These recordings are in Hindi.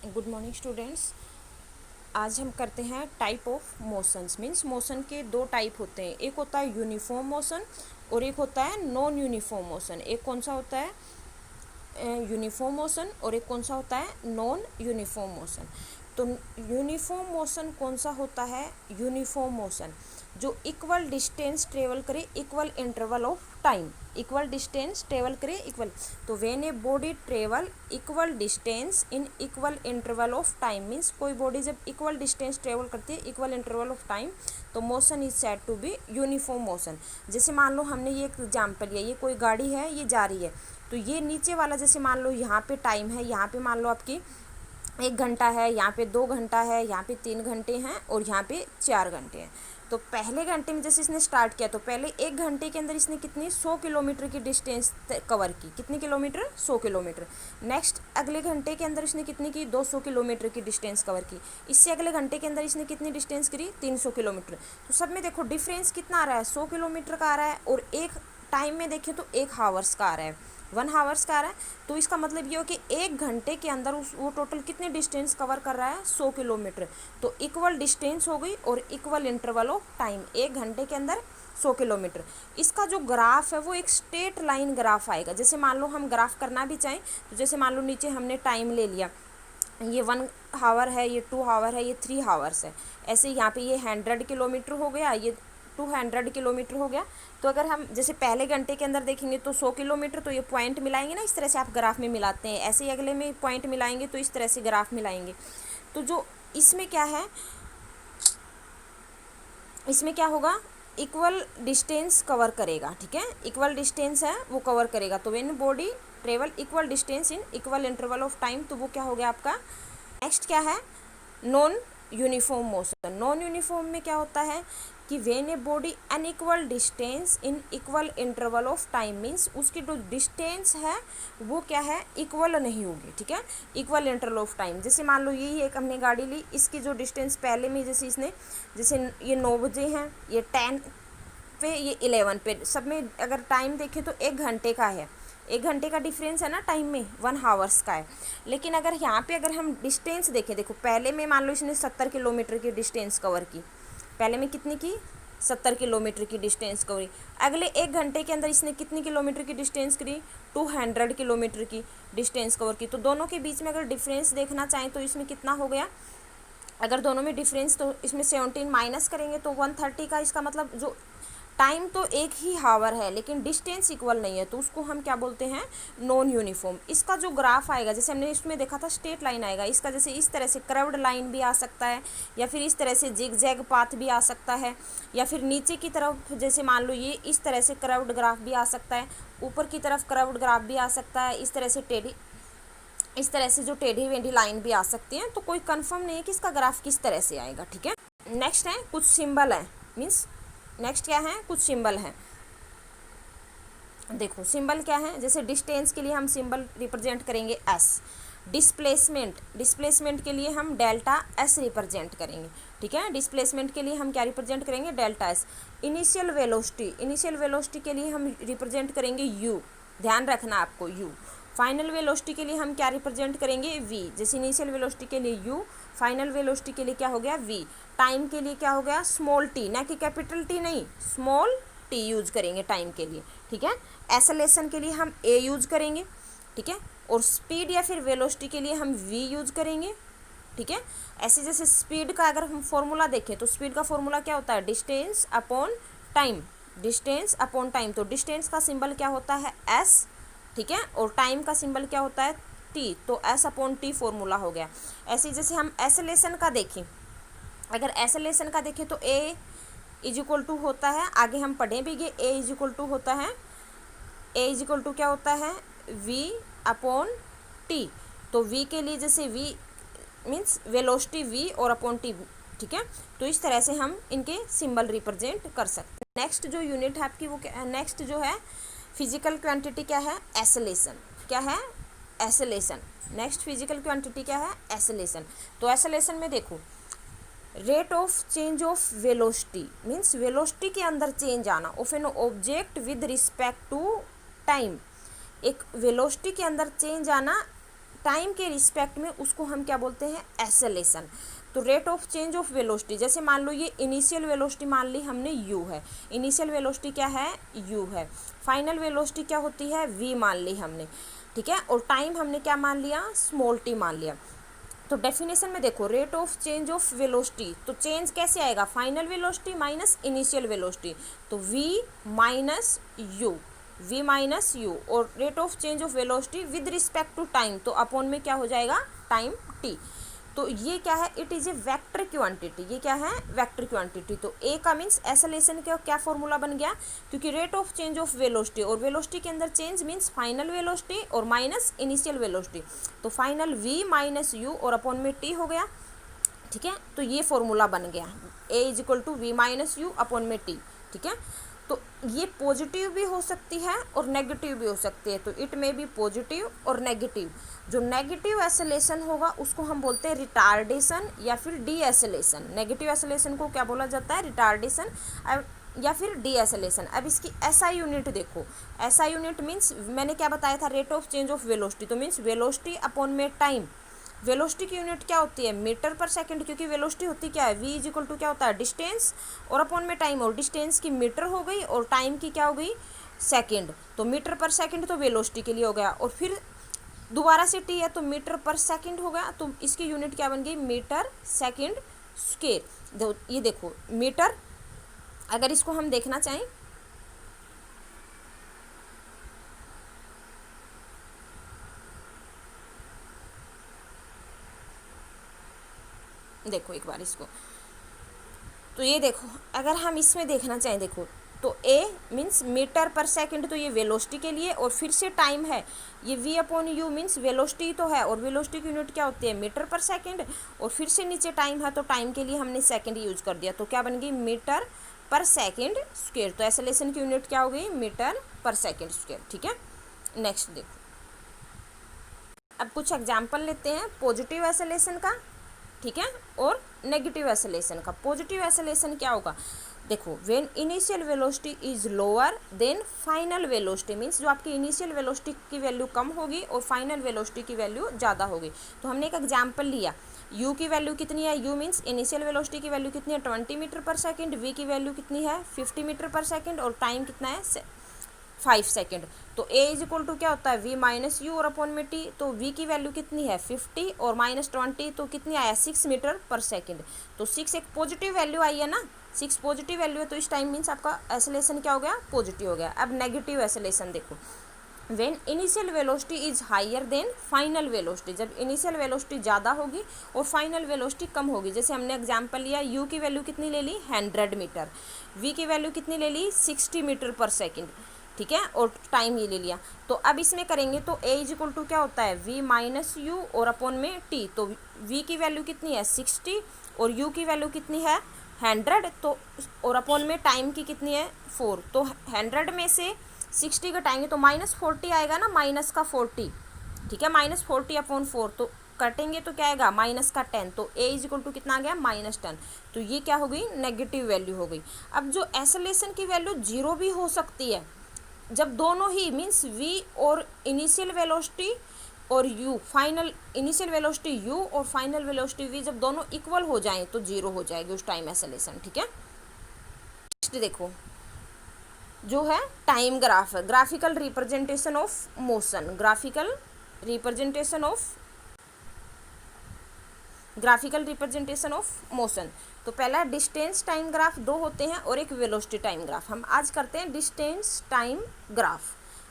Good morning students. आज हम करते हैं type of motions. Means motion के दो टाइप होते हैं, एक होता है यूनिफॉर्म मोशन और एक होता है नॉन यूनिफॉर्म मोशन। एक कौन सा होता है यूनिफॉर्म मोशन और एक कौन सा होता है नॉन यूनिफॉर्म मोशन। तो यूनिफॉर्म मोशन कौन सा होता है? यूनिफॉर्म मोशन जो इक्वल डिस्टेंस ट्रेवल करे equal interval of time. Equal distance travel करे इक्वल, तो when a body travel equal distance in equal interval of time, means कोई बॉडी जब इक्वल डिस्टेंस ट्रेवल करती है इक्वल इंटरवल ऑफ टाइम, तो motion is said to be uniform motion. जैसे मान लो हमने ये एक एग्जाम्पल लिया, ये कोई गाड़ी है, ये जा रही है, तो ये नीचे वाला जैसे मान लो यहाँ पे टाइम है, यहाँ पे मान लो आपकी 1 घंटा है, यहाँ पे 2 घंटा है, यहाँ पे 3 घंटे हैं और यहाँ पे 4 घंटे हैं। तो पहले घंटे में जैसे इसने स्टार्ट किया तो पहले 1 घंटे के अंदर इसने कितनी 100 किलोमीटर की डिस्टेंस कवर की। कितनी किलोमीटर? 100 किलोमीटर। नेक्स्ट अगले घंटे के अंदर इसने कितनी की? 200 किलोमीटर की डिस्टेंस कवर की। इससे अगले घंटे के अंदर इसने कितनी डिस्टेंस करी? 300 किलोमीटर। तो सब में देखो डिफरेंस कितना आ रहा है? 100 किलोमीटर का आ रहा है और एक टाइम में देखें तो 1 हावर्स का आ रहा है, 1 हावर्स का आ रहा है। तो इसका मतलब ये हो कि 1 घंटे के अंदर वो टोटल कितने डिस्टेंस कवर कर रहा है? 100 किलोमीटर। तो इक्वल डिस्टेंस हो गई और इक्वल इंटरवल ऑफ टाइम, 1 घंटे के अंदर 100 किलोमीटर। इसका जो ग्राफ है वो एक स्ट्रेट लाइन ग्राफ आएगा। जैसे मान लो हम ग्राफ करना भी चाहें तो जैसे मान लो नीचे हमने टाइम ले लिया, ये 1 हावर है, ये 2 हावर है, ये 3 हावर्स है। ऐसे यहाँ पे ये 100 किलोमीटर हो गया, ये 200 किलोमीटर हो गया। तो अगर हम जैसे पहले घंटे के अंदर देखेंगे तो 100 किलोमीटर, तो ये पॉइंट मिलाएंगे ना, इस तरह से आप ग्राफ में मिलाते हैं, ऐसे ही अगले में पॉइंट मिलाएंगे तो इस तरह से ग्राफ मिलाएंगे। तो जो इसमें क्या है, इसमें क्या होगा? इक्वल डिस्टेंस कवर करेगा, ठीक है, इक्वल डिस्टेंस है वो कवर करेगा। तो when body travel equal distance in equal interval of time, तो वो क्या हो गया आपका। नेक्स्ट क्या है? Non uniform motion. Non uniform में क्या होता है कि when a body unequal distance in equal interval of time, means उसकी जो डिस्टेंस है वो क्या है? इक्वल नहीं होगी, ठीक है, इक्वल इंटरवल ऑफ टाइम। जैसे मान लो यही एक हमने गाड़ी ली, इसकी जो डिस्टेंस पहले में जैसे इसने, जैसे ये 9 बजे हैं, ये 10 पे, ये 11 पे, सब में अगर टाइम देखें तो 1 घंटे का है, 1 घंटे का डिफरेंस है ना टाइम में, 1 हावर्स का है। लेकिन अगर यहाँ पे अगर हम डिस्टेंस देखें, देखो पहले में मान लो इसने 70 किलोमीटर की डिस्टेंस कवर की, पहले में कितनी की? 70 किलोमीटर की डिस्टेंस करी। अगले 1 घंटे के अंदर इसने कितनी किलोमीटर की डिस्टेंस करी? 200 किलोमीटर की डिस्टेंस कवर की। तो दोनों के बीच में अगर डिफरेंस देखना चाहें तो इसमें कितना हो गया? अगर दोनों में डिफरेंस, तो इसमें 17 माइनस करेंगे तो 130 का, इसका मतलब जो टाइम तो एक ही हावर है लेकिन डिस्टेंस इक्वल नहीं है, तो उसको हम क्या बोलते हैं? Non uniform. इसका जो ग्राफ आएगा, जैसे हमने इसमें देखा था स्ट्रेट लाइन आएगा, इसका जैसे इस तरह से कर्व्ड लाइन भी आ सकता है, या फिर इस तरह से जिग जैग पाथ भी आ सकता है, या फिर नीचे की तरफ जैसे मान लो ये इस तरह से कर्व्ड ग्राफ भी आ सकता है, ऊपर की तरफ कर्व्ड ग्राफ भी आ सकता है, इस तरह से टेढ़ी, इस तरह से जो टेढ़ी वेढ़ी लाइन भी आ सकती हैं। तो कोई कंफर्म नहीं है कि इसका ग्राफ किस तरह से आएगा, ठीक है। नेक्स्ट है कुछ सिंबल है, मीन्स नेक्स्ट क्या है? कुछ सिंबल है। देखो सिंबल क्या है, जैसे डिस्टेंस के लिए हम सिंबल रिप्रेजेंट करेंगे एस। डिस्प्लेसमेंट, डिस्प्लेसमेंट के लिए हम डेल्टा एस रिप्रेजेंट करेंगे, ठीक है। डिस्प्लेसमेंट के लिए हम क्या रिप्रेजेंट करेंगे? Delta S. Initial velocity, initial velocity के लिए हम रिप्रेजेंट करेंगे यू, ध्यान रखना आपको यू। फाइनल वेलोसिटी के लिए हम क्या रिप्रेजेंट करेंगे? वी। जैसे इनिशियल वेलोसिटी के लिए यू, फाइनल वेलोसिटी के लिए क्या हो गया? वी। टाइम के लिए क्या हो गया? स्मॉल टी, ना कि कैपिटल टी नहीं, स्मॉल टी यूज करेंगे टाइम के लिए, ठीक है। एक्सेलरेशन के लिए हम ए यूज करेंगे, ठीक है। और स्पीड या फिर वेलोसिटी के लिए हम वी यूज करेंगे, ठीक है। ऐसे जैसे स्पीड का अगर हम फॉर्मूला देखें तो स्पीड का फॉर्मूला क्या होता है? Distance upon time, distance upon time. तो डिस्टेंस का सिंबल क्या होता है? एस, ठीक है, और टाइम का सिंबल क्या होता है? टी। तो एस अपॉन टी फॉर्मूला हो गया। ऐसे जैसे हम एक्सेलरेशन का देखें, अगर एक्सेलरेशन का देखें तो ए इज इक्वल टू होता है, आगे हम पढ़े भी ये, ए इज इक्वल टू होता है, ए इज इक्वल टू क्या होता है? V upon T. तो वी के लिए जैसे वी मीन्स वेलोसिटी वी और अपॉन टी, ठीक है। तो इस तरह से हम इनके सिंबल रिप्रेजेंट कर सकते हैं। नेक्स्ट जो यूनिट है आपकी वो क्या, नेक्स्ट जो है फिजिकल क्वांटिटी क्या है? एक्सेलरेशन। क्या है? एक्सेलरेशन। नेक्स्ट फिजिकल क्वांटिटी क्या है? एक्सेलरेशन। तो एक्सेलरेशन में देखो rate of change of velocity, means velocity के अंदर चेंज आना of an object with respect to time. एक वेलोसिटी के अंदर चेंज आना टाइम के रिस्पेक्ट में उसको हम क्या बोलते हैं, एक्सेलेरेशन। तो rate of change of velocity, जैसे मान लो ये इनिशियल वेलोसिटी मान ली हमने u है, इनिशियल वेलोसिटी क्या है, u है, फाइनल वेलोसिटी क्या होती है, v मान ली हमने, ठीक है, और टाइम हमने क्या मान लिया, स्मॉल t मान लिया। तो डेफिनेशन में देखो rate of change of velocity, तो चेंज कैसे आएगा, final velocity minus initial velocity, तो v minus U, v minus U, और rate of change of velocity with respect to time, तो अपॉन में क्या हो जाएगा, टाइम t। तो ये क्या है, it is a vector quantity, ये क्या है, वेक्टर क्वांटिटी। तो ए का मीन्स एक्सेलेरेशन का क्या फॉर्मूला बन गया, क्योंकि rate of change of velocity, और वेलोसिटी के अंदर चेंज मीन्स फाइनल वेलोसिटी और माइनस इनिशियल वेलोसिटी, तो फाइनल v माइनस यू और अपॉन में t हो गया, ठीक है। तो ये फॉर्मूला बन गया, a is equal to V minus U upon में t, ठीक है। तो ये पॉजिटिव भी हो सकती है और नेगेटिव भी हो सकती है, तो इट में भी पॉजिटिव और नेगेटिव। जो नेगेटिव एक्सेलेरेशन होगा उसको हम बोलते हैं रिटार्डेशन या फिर डी एक्सेलेरेशन। नेगेटिव एक्सेलेरेशन को क्या बोला जाता है, रिटार्डेशन या फिर डी एक्सेलेरेशन। अब इसकी एसआई यूनिट देखो, एसआई यूनिट मीन्स मैंने क्या बताया था, rate of change of velocity, तो मीन्स वेलोसिटी अपॉन में टाइम। वेलोसिटी की यूनिट क्या होती है, मीटर पर सेकंड, क्योंकि वेलोसिटी होती क्या है, v इज इक्वल टू क्या होता है, डिस्टेंस और अपॉन में टाइम, और डिस्टेंस की मीटर हो गई और टाइम की क्या हो गई, सेकंड, तो मीटर पर सेकंड तो वेलोसिटी के लिए हो गया, और फिर दोबारा से t है तो मीटर पर सेकंड हो गया, तो इसकी यूनिट क्या बन गई, मीटर सेकंड स्क्वायर। ये देखो मीटर, अगर इसको हम देखना चाहें, देखो एक बार इसको, तो ये देखो अगर हम इसमें देखना चाहें, देखो तो a मीन्स मीटर पर सेकंड, तो ये वेलोसिटी के लिए, और फिर से टाइम है, ये v upon you means velocity तो है, और वेलोसिटी की यूनिट क्या होती है, मीटर पर सेकंड, और फिर से नीचे टाइम है, तो टाइम के लिए हमने सेकंड यूज कर दिया, तो क्या बन गई, मीटर पर सेकंड स्क्वायर। तो एक्सेलेरेशन की यूनिट क्या हो गई, मीटर पर सेकंड स्क्वायर, ठीक है। नेक्स्ट देखो, अब कुछ एग्जाम्पल लेते हैं पॉजिटिव एक्सेलेरेशन का, ठीक है, और नेगेटिव एक्सेलेरेशन का। पॉजिटिव एक्सेलेरेशन क्या होगा, देखो when initial velocity is lower than final velocity, means जो आपकी इनिशियल वेलोसिटी की वैल्यू कम होगी और फाइनल वेलोसिटी की वैल्यू ज़्यादा होगी। तो हमने एक एग्जांपल लिया, u की वैल्यू कितनी है, u मीन्स इनिशियल वेलोसिटी की वैल्यू कितनी है, 20 मीटर पर सेकेंड, v की वैल्यू कितनी है, 50 मीटर पर सेकेंड, और टाइम कितना है, 5 सेकेंड। तो a इज इक्वल टू क्या होता है, v माइनस यू और अपॉन में t, तो v की वैल्यू कितनी है 50 और माइनस 20, तो कितनी आया 6 मीटर पर सेकेंड। तो 6 एक पॉजिटिव वैल्यू आई है ना, 6 पॉजिटिव वैल्यू है, तो इस टाइम मीन्स आपका एक्सेलेरेशन क्या हो गया, पॉजिटिव हो गया। अब नेगेटिव एक्सेलेरेशन देखो, when initial velocity is higher than final velocity, जब इनिशियल वेलोसिटी ज़्यादा होगी और फाइनल वेलोसिटी कम होगी। जैसे हमने एग्जांपल लिया, u की वैल्यू कितनी ले ली 100 मीटर, v की वैल्यू कितनी ले ली 60 मीटर पर सेकेंड, ठीक है, और टाइम ये ले लिया। तो अब इसमें करेंगे तो a इज इक्वल टू क्या होता है, v माइनस यू और अपॉन में t, तो v की वैल्यू कितनी है 60 और u की वैल्यू कितनी है 100, तो और अपॉन में टाइम की कितनी है 4, तो 100 में से 60 घटाएंगे तो माइनस 40 आएगा ना, माइनस का 40, ठीक है, माइनस 40 अपॉन 4, तो कटेंगे तो क्या आएगा माइनस का 10, तो a इज इक्वल टू कितना आ गया -10। तो ये क्या हो गई, नेगेटिव वैल्यू हो गई। अब जो एक्सेलेरेशन की वैल्यू 0 भी हो सकती है, जब दोनों ही मीन्स v और इनिशियल वेलोसिटी और u final, initial velocity u और फाइनल वेलोसिटी v जब दोनों इक्वल हो जाएं तो 0 हो जाएगी उस टाइम एक्सेलेरेशन, ठीक है। नेक्स्ट देखो जो है टाइम ग्राफ है, graphical representation of motion, graphical representation of motion. तो पहला डिस्टेंस टाइम ग्राफ, दो होते हैं, और एक वेलोसिटी टाइम ग्राफ। हम आज करते हैं डिस्टेंस टाइम ग्राफ,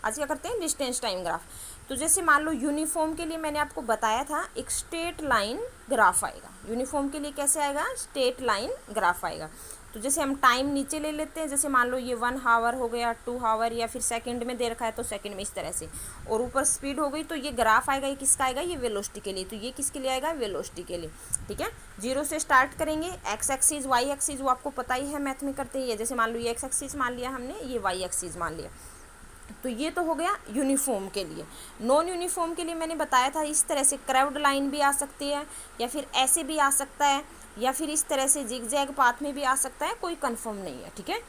आज क्या करते हैं डिस्टेंस टाइम ग्राफ। तो जैसे मान लो यूनिफॉर्म के लिए मैंने आपको बताया था एक स्ट्रेट लाइन ग्राफ आएगा, यूनिफॉर्म के लिए कैसे आएगा, स्ट्रेट लाइन ग्राफ आएगा। तो जैसे हम टाइम नीचे ले लेते हैं, जैसे मान लो ये 1 आवर हो गया, 2 आवर, या फिर सेकंड में दे रखा है तो सेकंड में, इस तरह से, और ऊपर स्पीड हो गई, तो ये ग्राफ आएगा, ये किसका आएगा, ये वेलोसिटी के लिए, तो ये किसके लिए आएगा, वेलोसिटी के लिए, ठीक है। 0 से स्टार्ट करेंगे, एक्स एक्सिस वाई एक्सिस वो आपको पता ही है, मैथ में करते हैं, जैसे मान लो ये एक्स एक्सिस मान लिया हमने, ये वाई एक्सिस मान लिया। तो ये तो हो गया यूनिफॉर्म के लिए। नॉन यूनिफॉर्म के लिए मैंने बताया था इस तरह से कर्व्ड लाइन भी आ सकती है, या फिर ऐसे भी आ सकता है, या फिर इस तरह से जिगजैग पाथ में भी आ सकता है, कोई कंफर्म नहीं है, ठीक है।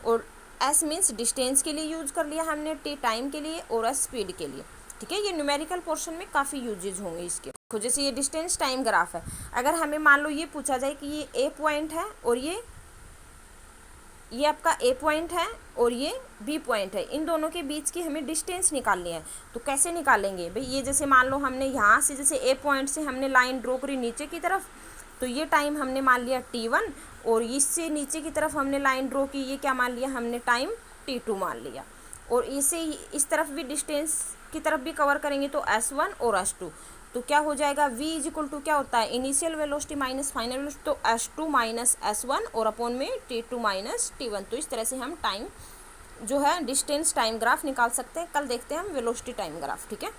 और एस मीन्स डिस्टेंस के लिए यूज कर लिया हमने, टी टाइम के लिए, और एस स्पीड के लिए, ठीक है, ये न्यूमेरिकल पोर्शन में काफ़ी यूजेज होंगे इसके। तो जैसे ये डिस्टेंस टाइम ग्राफ है, अगर हमें मान लो ये पूछा जाए कि ये ए पॉइंट है और ये आपका ए पॉइंट है और ये बी पॉइंट है, इन दोनों के बीच की हमें डिस्टेंस निकालनी है। तो कैसे निकालेंगे भाई, ये जैसे मान लो हमने यहाँ से जैसे ए पॉइंट से हमने लाइन ड्रॉ करी नीचे की तरफ, तो ये टाइम हमने मान लिया t1, और इससे नीचे की तरफ हमने लाइन ड्रॉ की, ये क्या मान लिया हमने टाइम t2 मान लिया। और इसे इस तरफ भी डिस्टेंस की तरफ भी कवर करेंगे तो s1 और s2, तो क्या हो जाएगा v इज इक्वल टू क्या होता है initial velocity minus final velocity, तो s2 माइनस s1 और अपॉन में t2 माइनस t1। तो इस तरह से हम टाइम जो है डिस्टेंस टाइम ग्राफ निकाल सकते हैं। कल देखते हैं हम वेलोसिटी टाइम ग्राफ, ठीक है।